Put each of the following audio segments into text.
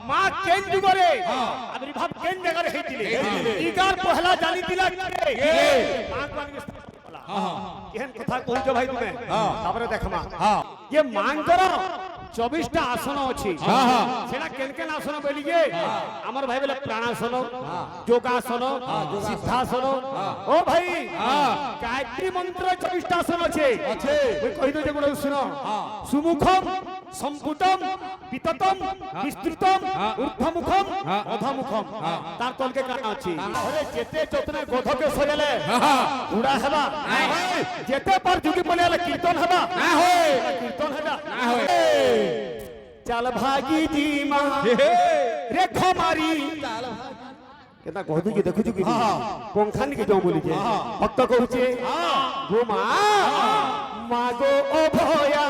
মা কেন যুগরে আবির্ভাব কেন জায়গায় হইতিলে ইগার পহলা জানি দিলা কে মা কোন কেন কথা কইছ ভাই তুমি তারপরে দেখমা ये मांगर 24 टा आसन अछि सेना केन केन आसन बोली गे हमर भाई बोले प्राणासन योगासन सिद्धासन ओ भाई गायत्री मंत्र 24 टा आसन अछि ओई कहि दो जे गुण सुनो सुमुखम संपुटम विततम विस्तृतम ऊर्ध्वमुखम अधमुखम तार तल के कान अछि अरे जेते जतने गोध के सजले उड़ा हेबा जेते पर जुगी पलेले कीर्तन हेबा ना होय कीर्तन हेबा ना होय चल भागी जी मां रे खमारी केता गोधु के देखु जुगी कोंखान के जो बोली जे भक्त कहूचे गो मां मागो ओ भया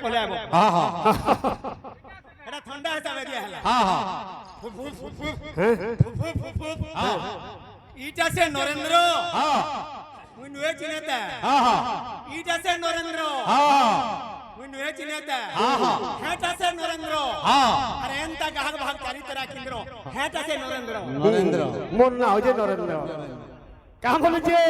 पले आबो हां हां एटा ठंडा हिसाब दिया हला हां हां हां ईटा से नरेंद्र हां मुई नुए चिनेता हां हां ईटा से नरेंद्र हां मुई नुए चिनेता हां हां हेटा से नरेंद्र हां अरे एंता गाहक भाग चारी तरह केंद्र हेटा से नरेंद्र नरेंद्र मोन ना हो जे नरेंद्र का बोले जे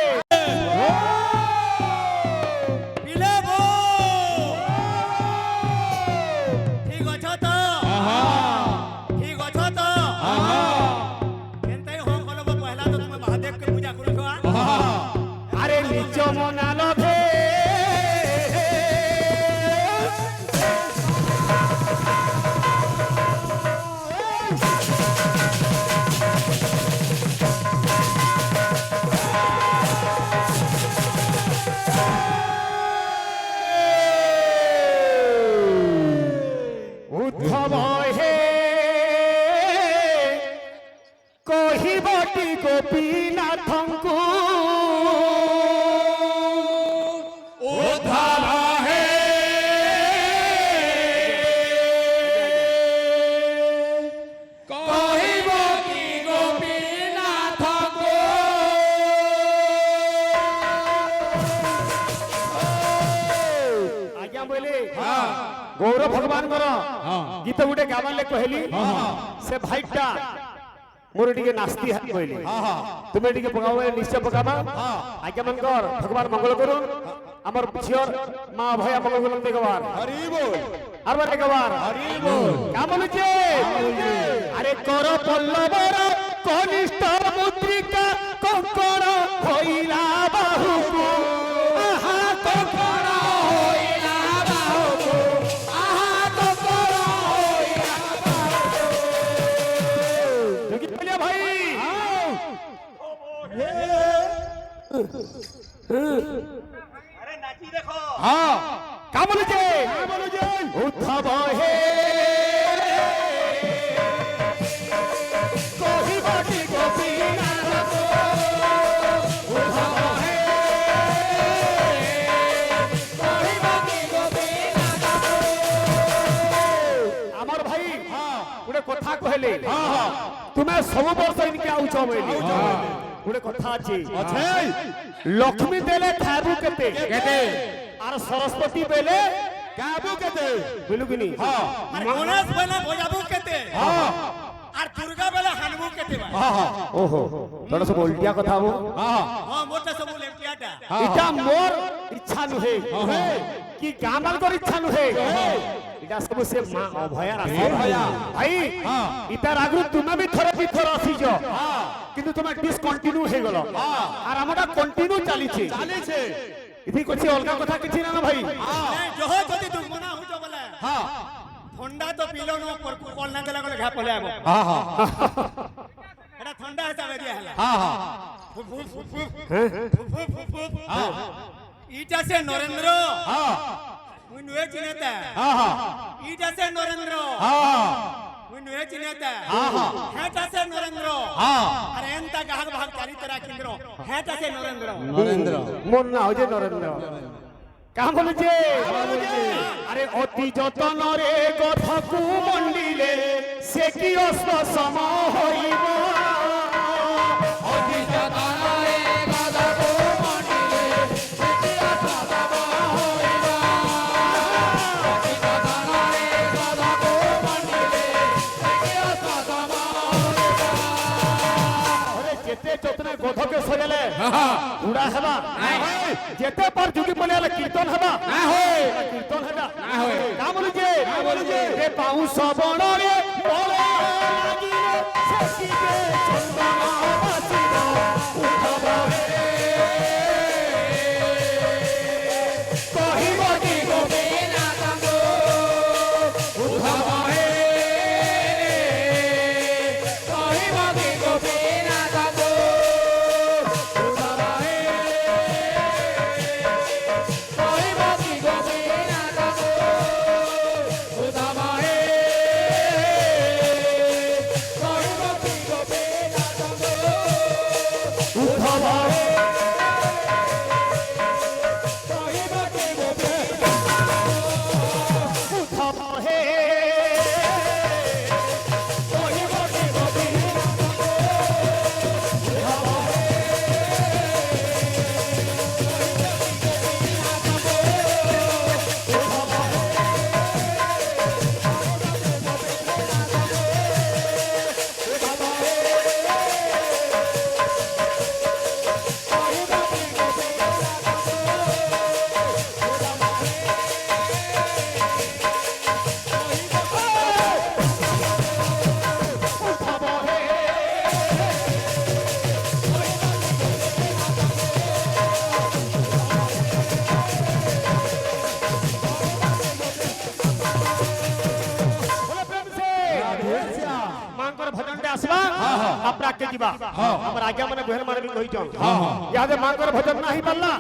गोपीनाथंकु उद्धार है कहिबो की गोपीनाथंकु आज्ञा बोले गौरव भगवान करो गीत गुटे गावन ले कहली से भाईटा मोर टिके नास्ती हाथ कहली तुमे टिके पकावे निश्चय पकाबा आज्ञा मन कर भगवान मंगल करू हमर झियर मां भया मंगल करू देखबार हरि बोल हर देखबार हरि बोल का बोलु जे अरे कर पल्लवर कनिष्ठ मुद्रिका कंकण होइला बाहुको आहा कंकण होइला बाहुको आहा कंकण होइला बाहुको भाई अरे नाची देखो हां का बोले जे उठब हे कोही बाटी गोपीनाथ उठब हे कोही बाटी गोपीनाथ हमर भाई गुटे कथा कहले तुम्हें सब वर्ष इनके आउछ बोली गुटे कथा अछि लक्ष्मी देले खाबू केते केते आर सरस्वती बेले गाबू केते बिलुगिनी हां आर गणेश बेले बजाबू केते हां आर दुर्गा बेले हानबू केते हां हां ओहो तोरा सब उल्टिया कथा हो हां हां मोटा सब लेटियाटा इटा मोर इच्छा नुहे कि गामल कर इच्छा नुहे इटा सब से मां अभया रासी अभया भाई हां इता आगु तुमे भी थोड़ा आसी जो हां কিন্তু তোমার ডিসকন্টিনিউ হয়ে গেল আর আমরা কন্টিনিউ চালিছে এটি কইছে অলগা কথা কিছু না ভাই জহ যদি দুর্মনা হইতো বলে ঠান্ডা তো পিলো ন কল না দেলা গলে ঘা পলে আবো এটা ঠান্ডা হিসাবে দিয়া হলা ইটা সে নরেন্দ্র মুই নুয়ে চিনেতা ইটা সে নরেন্দ্র মুই নুয়ে চিনেতা হেটা সে নরেন্দ্র আরে এন্তা গাহক ভাগ চারি তেরা কেন্দ্র হেটা সে নরেন্দ্র মন না হইছে নরেন্দ্র কাম বলেছে আরে অতি যতনরে কথাকু মন্ডিলে সে কি অস্ত সম হইব অতি যতনরে কথাকু মন্ডিলে সে কি অস্ত সম হইব অতি যতনরে কথাকু মন্ডিলে সে কি অস্ত সম হইব আরে যেতে যতনে গধকে সজালে উড়া হেবা যেতে পার যুগি বলে কীর্তন হবা না হয় কীর্তন হবা না হয় কা বলিছে রে পাউ সবণরে বলে লাগিলে সখিকে চন্দন বাসিব উঠবে কহিব কি গোবিনা তঙ্গ উঠবে কহিব কি গোবিনা তঙ্গ ଯିବା ଆମର ଆଜ୍ଞା ମାନେ ଗୁହେର ମାନେ ବି କହିଛନ୍ ଇହାଦେ ମାଙ୍କର ଭଜନ ନା ହେଇ ପାରଲା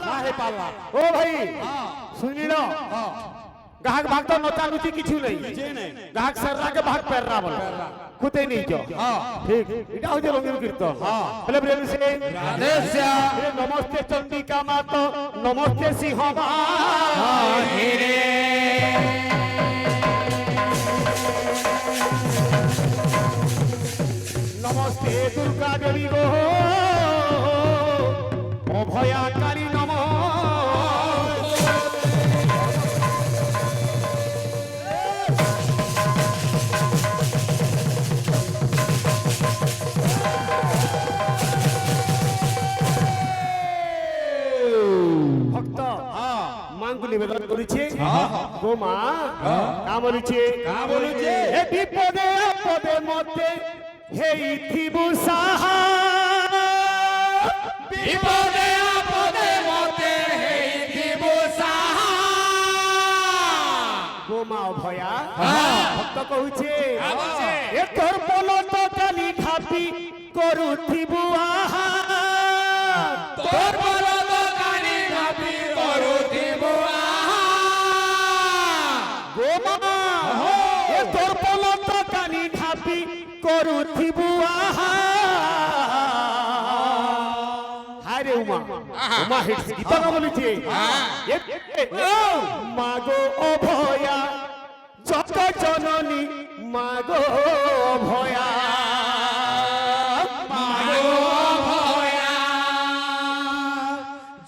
ଓ ଭାଇ শুনিল গাহক ভাগ তো নচা নুচি কিছু নাই গাহক সররা के भाग पैररा बोला खुदे नहीं जो ठीक এটা হচ্ছে রঙিন কীর্তন বলে প্রেম সে রাধে শ্যাম নমস্তে চন্ডিকা মাতা নমস্তে সিংহ বাহিনী রে নমস্তে দুর্গা দেবী গো অভয়াকারী নম ভক্ত মাଙ୍କୁ নিবেদন করেছে গো মা কা বলিছে হে বিপদে আপদে মতে হেইথিবু সাহা বিপদে আপদে মতে হেইথিবু সাহা গো মা ভয়া ভক্ত কହୁছে এ তোর পলট কালি ধাপি করুথিবু আহা তোর পলট কালি ধাপি করুথিবু আহা গো মা এ তোর পলট কালি ধাপি করুথিবু আহা হারে উমা উমা হিট গীত না বলিছে মাগো অভয়া জগৎ জননী মাগো অভয়া মাগো অভয়া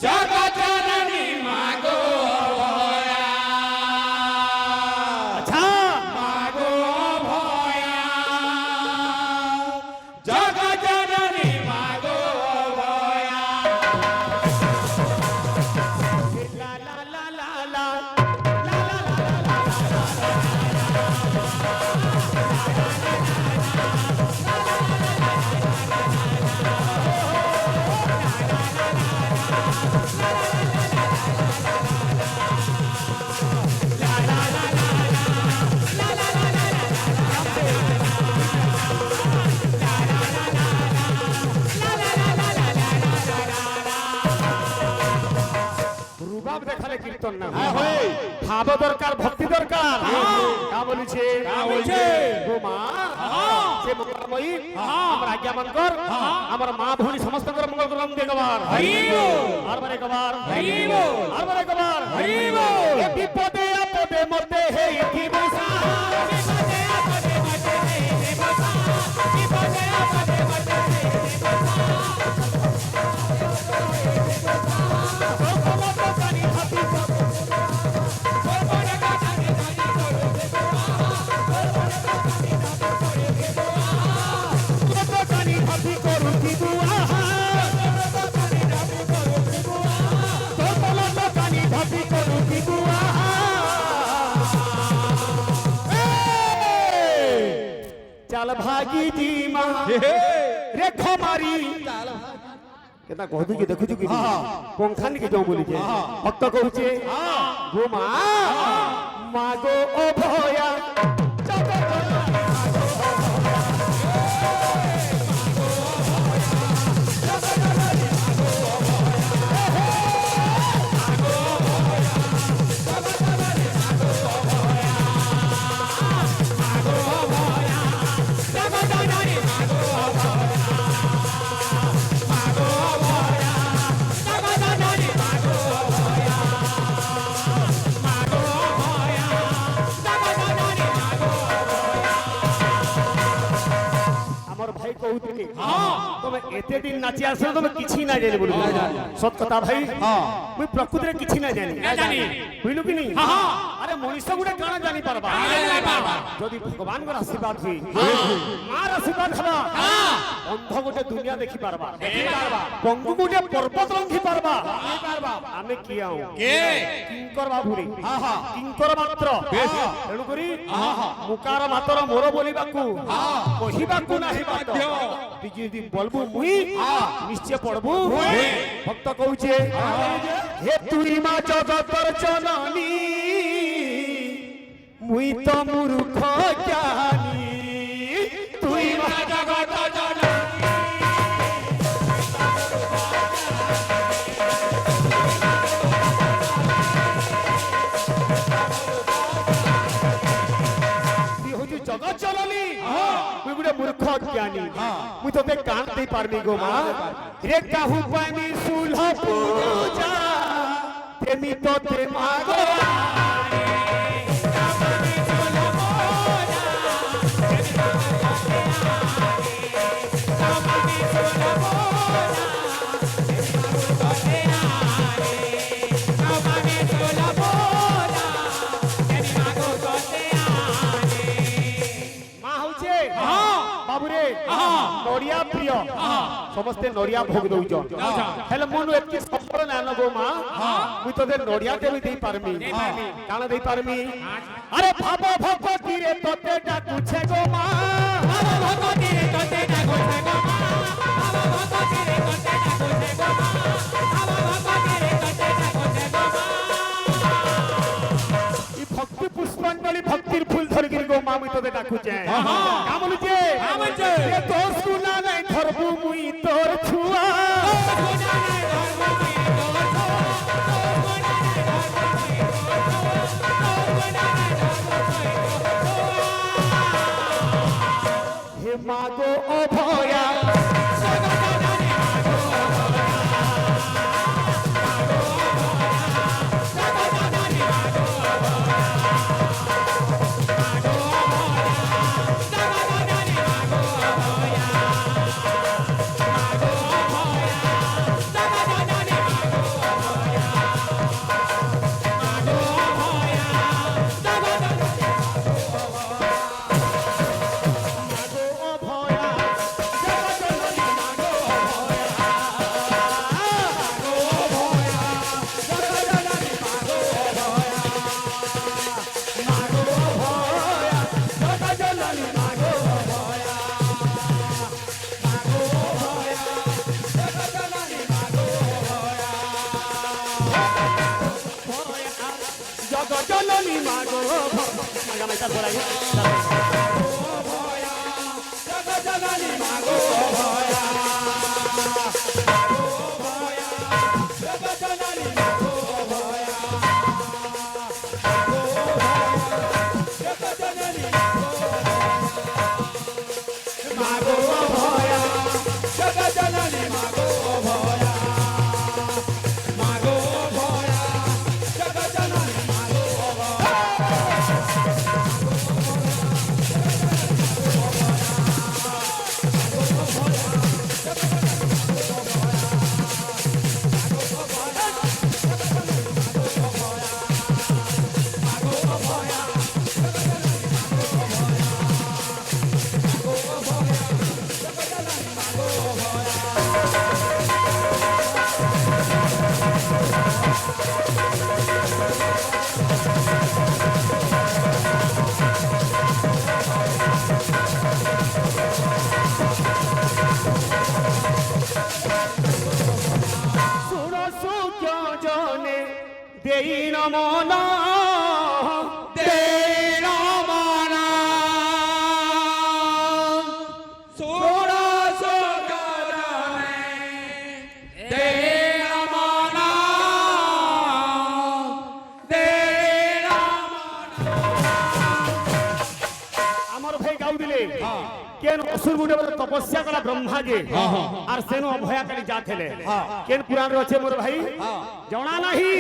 জগৎ জননী মাগো অভয়া আচ্ছা মাগো অভয়া জগৎ জননী মাগো অভয়া লা লা লা লা লা লা লা লা লা রূপাব দেখালে কীর্তন না ভাব দরকার ভক্তি দরকার কা বলিছে গো মা সে মঙ্গলময়ী আমার আজ্ঞা মান কর আমার মা ভূমি সমস্তଙ୍କର মঙ্গল করম দে গবার আর বারে গবার আর বারে গবার এ বিপদে আপদে মতে হে কি বসা বিপদে আপদে মতে হে কি বসা বিপদে আপদে মতে হে কি বসা চাল ভাগি জি মা রেখো মারি কেনা কহতু কি দেখুଛୁ কি পঙ্খান কি যাও বলি ভক্ত কହୁছে গো মা মা গো অভয়া তুমি এতে দিন নাচি আসলে তুমি কিছু না জানি বলি সত কথা ভাই মুই প্রকৃতিরে কিছু না জানি বুঝলু কি নি আরে মনুষ্য গুড়ে কানা জানি পারবা যদি ভগবানଙ୍କର আশীর্বাদ হুই মার আশীর্বাদ হবা অন্ধ গোটে দুনিয়া দেখি পারবা পঙ্গু গোটে পর্বত লঙ্ঘি পারবা আমি কি আও কিঙ্কর বাবুরে কিঙ্কর মাত্র তেণু করি মুকার মাতর মোর বলিবাকু কহিবাকু নাহি বাত যদি বলবু মুই নিশ্চয় পড়বু ভক্ত কହୁছে হে তুই মা জগতর জননী মুই তো মূর্খ জ্ঞানী তুই মা জগত জননী জগৎ জননী মুই গুড়ে মূর্খ জ্ঞানী মুই তোতে কান দেই পারমি গো মা রে কাহু পাইমি সুলহ পূজা তেমি তোতে মাগো বাবুরে নড়িয়া প্রিয় সমস্তে নড়িয়া ভোগ দউছ হেলে মনু এতকি সম্পর্ক না নগো মা মুই তোদের নড়িয়া দেবি দেই পারমি কানা দেই পারমি আরে ভাব ভগবতী রে তোতে ডাকুছে গো মা ভাব ভগবতী রে তোতে ডাকুছে গো মা ভাব ভগবতী রে তোতে ডাকুছে গো মা ভাব ভগবতী রে তোতে ডাকুছে গো মা ই ভক্তি পুষ্পাঞ্জলি ভক্তির ফুল ধরি গো মা মুই তোতে ডাকুছে কা বলুছে এ দোষ গুনা নাই ধরবু মুই তোর ছুয়া হে মা গো অভয়া জননী মাগো ভয়া জগজননী মাগো ভয়া জগজননী মাগো ভয়া দেই নমনা দেই নমনা ষোড়শ চরণে দেই নমনা দেই নমনা। আমার ভাই গাউ দিলে কেন অসুর গুণে বলে তপস্যা করা ব্রহ্মা যে আর সেনো অভয়াকারী যা থেলে কেন পুরাণ রয়েছে মোর ভাই জনা নাহি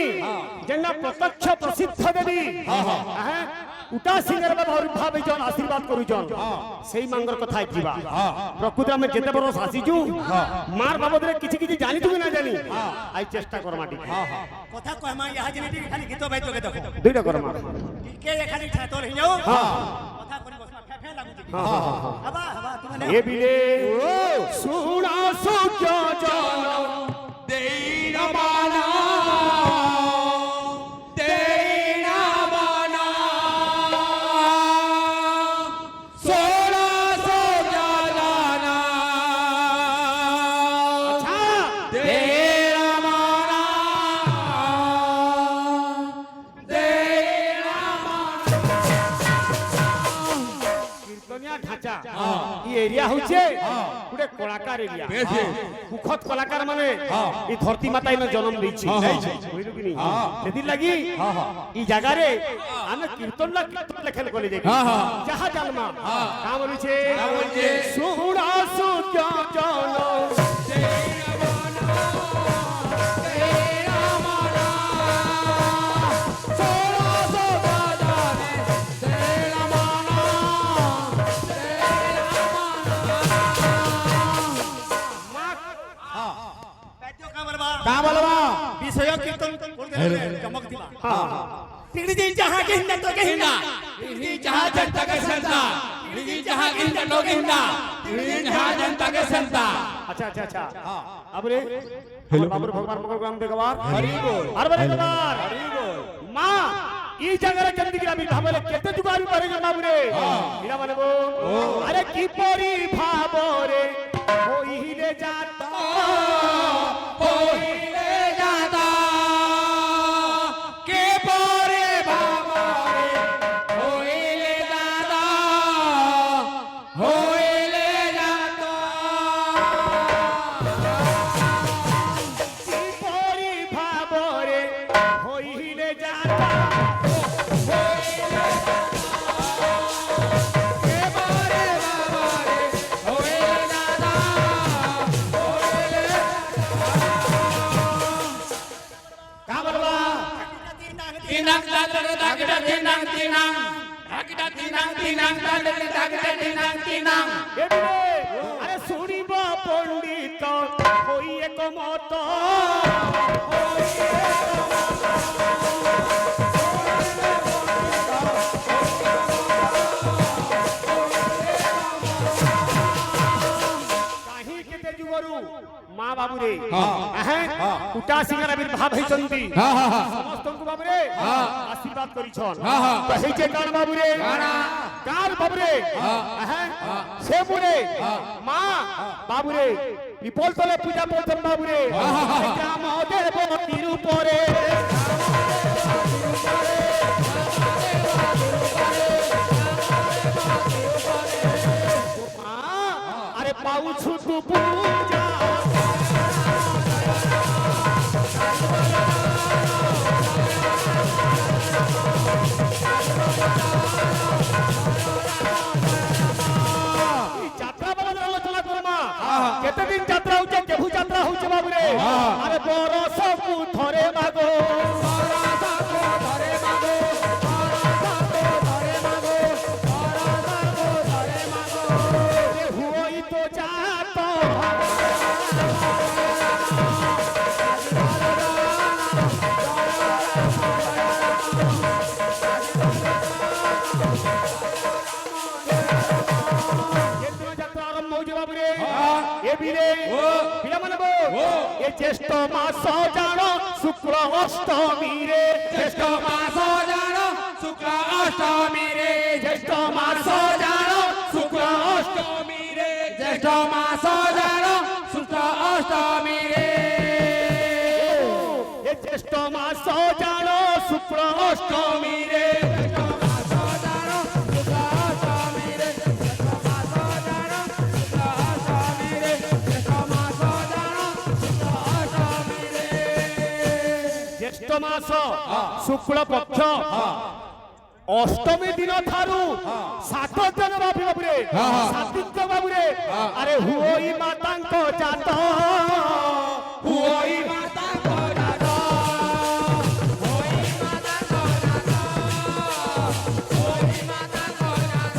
যেনা প্রত্যক্ষ প্রসিদ্ধ দেবী হ্যাঁ উটা সিংহের আবির্ভাব জন আশীর্বাদ করুছন সেই মাঙ্গর কথা ଯିବା প্রকৃতি আমি যেতে বড় আসিছু মার বাবদরে কিছু কিছু জানিছু কি না জানি আই চেষ্টা করমা টিকে কথা কয়মা ইহা জিনিটি খালি গীত বাই তোকে দেখো দুইটা করমা টিকে খালি ছাতর হি যাও কথা করি বসনা ফে ফে লাগুছি হাবা হাবা তুমি এ বিলে শুনা সূর্য জন দেই নমনা দেই নমনা ষোড়শ চরণে দেই নমনা দেই কীর্তনিয়া ঢাঁচা এই এরিয়া হচ্ছে গোটে কলাকার এরিয়া কুখত কলাকার মানে এই ধরতি মাতা ইন জন্ম ଦେଇଛି বুঝলু কি নি সেদিন লাগি এই জায়গারে আমি কীর্তন লেখেন কলি দেখি যাহা জানমা কা বলিছে শুনা সূর্য জন का बोलबा বিষয় কীর্তন করতে চমক দিবা তিগড়ি যে যাহা গিন্না তো গিন্না इन्हीं जहां जनता के संता इन्हीं जहां गिंदा लोग गिंदा इन्हीं जहां जनता के संता अच्छा अच्छा अच्छा अब रे हेलो बाबू भगवान भगवान देगवार हरि बोल हर बार देगवार हरि बोल मां ई जगह रे जल्दी गिरा भाबले केते जुगारी पारे बाबू रे गिरा माने बो अरे की परी भाबरे होइले जाता होइले जाता के पोरे बाबारे होइले जाता होइले जाता की परी भाबरे होइले जाता के पोरे बाबारे होइले जाता का बोलबा tinang dadar dagda tinang tinang dagda tinang tinang dadar dagda tinang tinang এবিলে আরে শুনিব পণ্ডিত হই এক মত কাহি কেতে যুগরু মা বাবু রে হ্যাঁ উটা সিংহার আবির্ভাব হইছন্তি সমস্তଙ୍କୁ বাবু রে আশীর্বাদ করিছন তো হেইছে কার বাবু রে কার বাবু রে হ্যাঁ সে মুরে মা বাবু রে বিপল তলে পূজা করতেন বাবু রে গ্রাম দেবতীর উপরে মা, আরে পাউছু তু পূজা যাত্রা বলে আলোচনা করমা কেতে দিন যাত্রা হচ্ছে কেভু যাত্রা হচ্ছে বাবু রে আরে বরসকু ধরে মাগো হুই তো যাত যাত্রা আরম্ভ হচ্ছে বাবু রে এ বীরে পিলামানে বো এ জ্যেষ্ঠ মাস জানো শুক্ল অষ্টমী রে জ্যেষ্ঠ মাস জানো শুক্ল অষ্টমী রে জ্যেষ্ঠ মাস জানো শুক্ল অষ্টমী রে জ্যেষ্ঠ মাস জানো শুক্ল অষ্টমী রে এ জ্যেষ্ঠ মাস জানো শুক্ল অষ্টমী রে জ্যেষ্ঠ মাস শুক্ল পক্ষ অষ্টমী দিন ঠারু 7 জন বাবুরে 7 বাবুরে আরে হুই মাতাঙ্ক জাত হুই মাতাঙ্ক জাত হুই মাতাঙ্ক জাত হুই মাতাঙ্ক জাত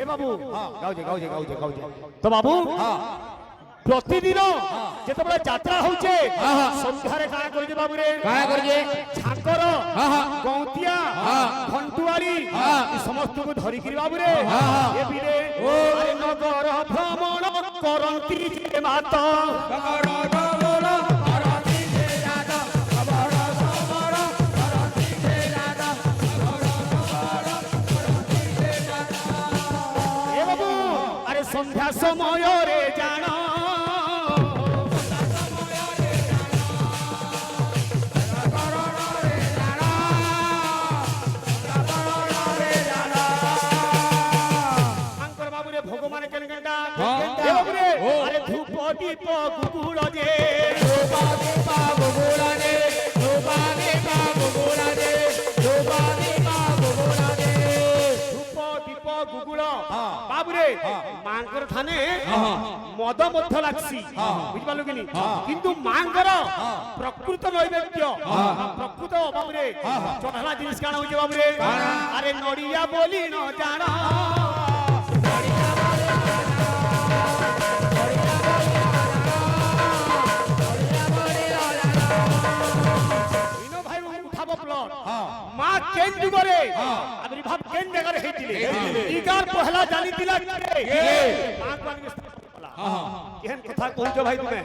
এ বাবু গাউজে তো বাবু প্রতিদিন যেতবে যাত্রা হচ্ছে সন্ধ্যারে কাজ করছে বাবুরে কাজ করছে ঝাঁকর গৌতিয়া ঘন্টুয়ারি সমস্তকে ধরিকি বাবুরে এবিরে আরে নগর ভ্রমণ করন্তি যে মাত এ বাবু আরে সন্ধ্যা সময় রে জান ভগবান কেন কেনটা আরে ধূপ দীপ গুগুল যে ধূপ দীপ গুগুল যে ধূপ দীপ গুগুল যে ধূপ দীপ গুগুল যে ধূপ দীপ গুগুল বাবুরে মাঙ্কর থানে মদ মধ্য লাগছি বুঝিপারলু কি কিন্তু মাঙ্কর প্রকৃত নৈবেদ্য প্রকৃত বাবুরে চढ़ला জিনিস কানা হইছে বাবুরে আরে নড়িয়া বলি ন জানা মা কেন যুগরে আবির্ভাব কেন জায়গায় হইতিলে ইগার পহলা জানি দিলা মা কোন কেন কথা কইছ ভাই তুমি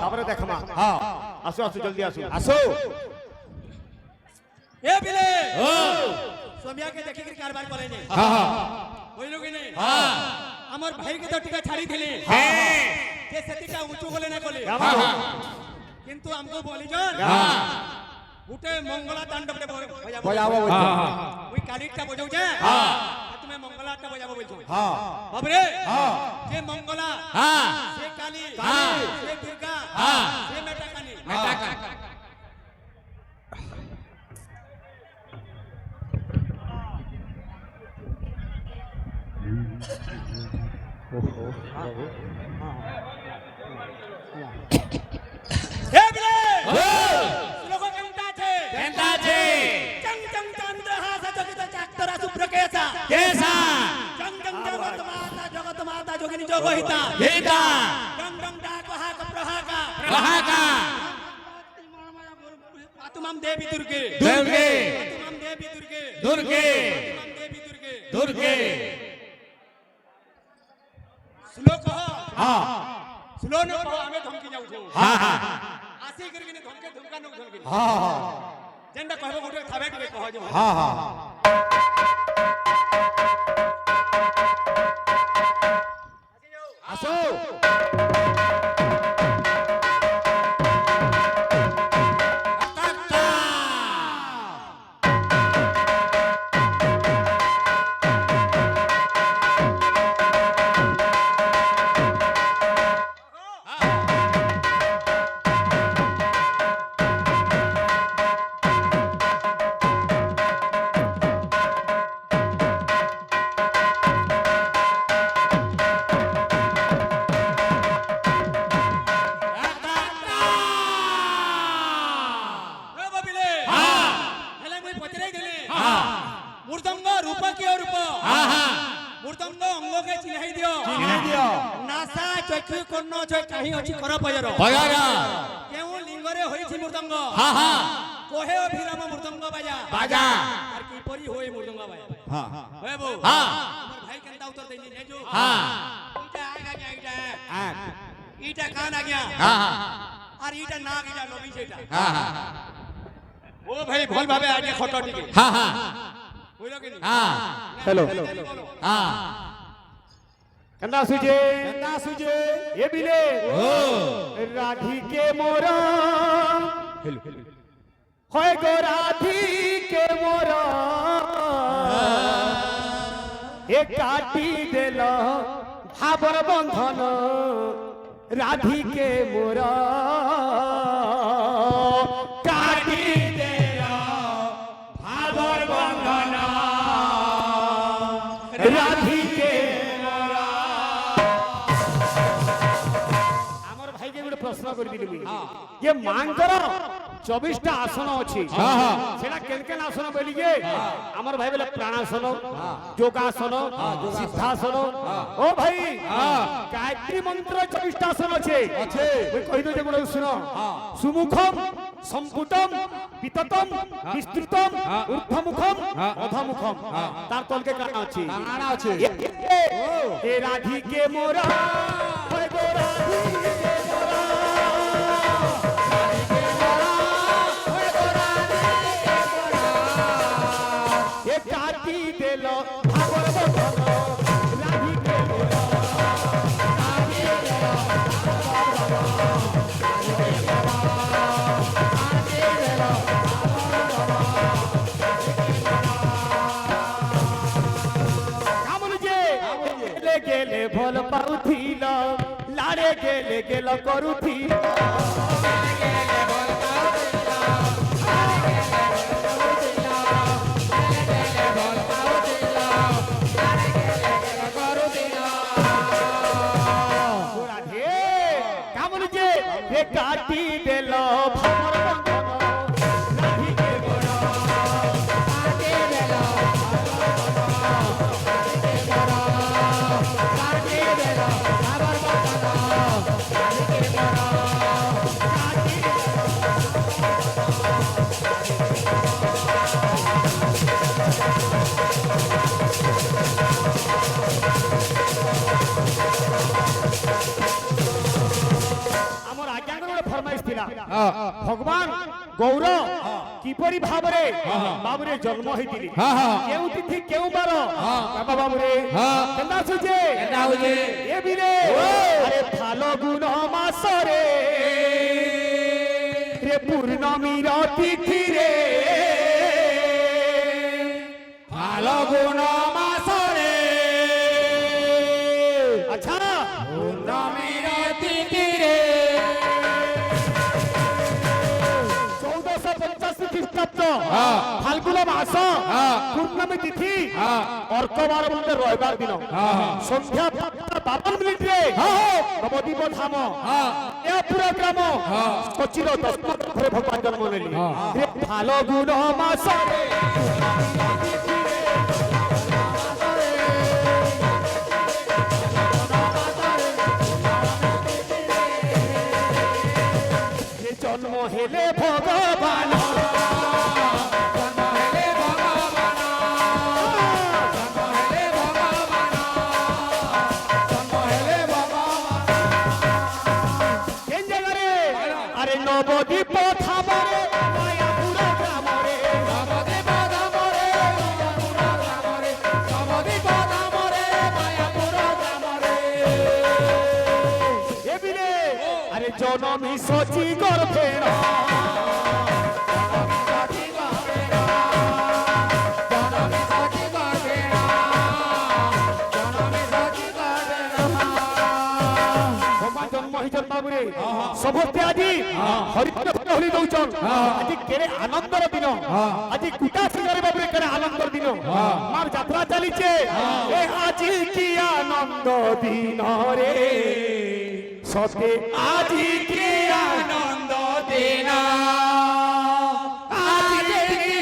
তারপরে দেখমা আসো আসো জলদি আসো আসো এ বিলে ও সোমিয়া কে দেখি কারবার করে নে কইলো কি নাই আমার ভাই কে তো টিকা ছাড়ি দিলে যে সেটিটা উঁচু বলে না কলে কিন্তু আমকো বলি জন উঠে মঙ্গলা তাণ্ডবটা বজাবো ওই কালিটা বজাও যে তুমি মঙ্গলাটা বজাবো বলছো বাবরে যে মঙ্গলা সে কালী সে দুর্গা সে মেটা কালী হে বিলে শ্লোক কেনটা আছে চং চং চন্দ্রহা সজগিত চাক্তরা শুভ্র কেসা চং চং জগত মাতা যোগিনী যোগহিতা চং চং ডাকহা প্রহাকা পাতুমাম দেবী দুর্গে পাতুমাম দেবী দুর্গে শ্লোক স্লো न कहो हमें धमकी जाऊ छो आसी करके ने धमके धमका न धमकी जेंडा कहबो गुटे थाबे टिके कह जे আসো চক্ষু কর্ণ ছয় কাহি ଅଛି কর পয়র কেউ লিঙ্গরে হইছি মৃদঙ্গ কোহে অভিরাম মৃদঙ্গ বাজা আর কি পরি হই মৃদঙ্গ বাজা হে বউ আমার ভাই কেনতা উত্তর দেনি নেজু ইটা আগা ইটা কান আগা আর ইটা নাক ইটা লবি সেটা ও ভাই ভুল ভাবে আগে খটো টিকে হইলো কি হ্যালো कंदा सुजे ये बिले राधी के मोरा হয় গো রাধিকে মোর এ কাটি দিল ভাবর বন্ধন রাধিকে মোর কাটি দিল ভাবর বন্ধন রাধিকে আমার ভাইকে গোটে প্রশ্ন করে দিলি যে মাঙ্কর 24টা আসন আছে সেটা কেন কেন আসন বলি যে আমার ভাই বলে প্রাণাসন যোগাসন সিদ্ধাসন ও ভাই গায়ত্রী মন্ত্র 24টা আসন আছে ওই কই দে গুলো শুনো সুমুখম সম্পুটম বিততম বিস্তৃতম ঊর্ধ্বমুখম অধমুখম তার তলকে কানা আছে এ রাধিকে মোরা হয় গো রাধিকে মোরা কাটি দিল ভাগর বন্ধন রাধিকে মোরা গেলে ভল পাউথিল লাড়ে গেলে গেল করুথিল কাটি দিল ভাবর বন্ধন রাধিকে মোরা কাটি দিল কাটি দিল ভাবর বন্ধন রাধিকে মোরা কাটি ভগবান গৌর কিপরি ভাবরে বাবুরে জন্ম হইতিলি কেউ তিথি কেউ বার বাবা বাবুরে কেন্দা সুজে এ বিরে আরে ফাল্গুন মাসরে রে পূর্ণমীর তিথি রে ফাল্গুন মাসরে আচ্ছা পূর্ণমীর তিথি রে ফাল্গুন মাস পূর্ণমী তিথি অর্কবার বলতে রবিবার দিন সন্ধ্যা 52 মিনিটে নবদ্বীপ ধাম পুরা গ্রাম কচির 10 ঘরে ভগবান জন্ম নেলি ফাল্গুন মাস জন্ম হেলে ভগবান নবদ্বীপ ধামরে মায়াপুর গ্রামরে নবদ্বীপ ধামরে মায়াপুর গ্রামরে নবদ্বীপ ধামরে মায়াপুর গ্রামরে এবিলে আরে জনমী সচি গর্ভে সমস্তে আজি হরিদ্র হলি দৌছন আজি কেড়ে আনন্দর দিন আজি কুটা সিঙ্গারে বাবুরে কেড়ে আনন্দর দিন মার যাত্রা চালিছে এ আজি কি আনন্দ দিন রে সতে আজি কি আনন্দ দিন আজি কি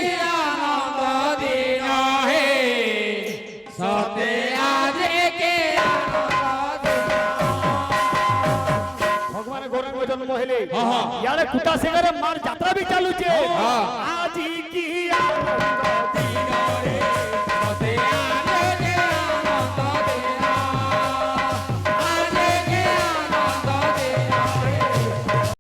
আনন্দ দিন হে সতে আজি কি জন্ম হেলে ইয়ারে কুটা সিঙ্গারে মার যাত্রা বি চালুছে আজি কি আনন্দ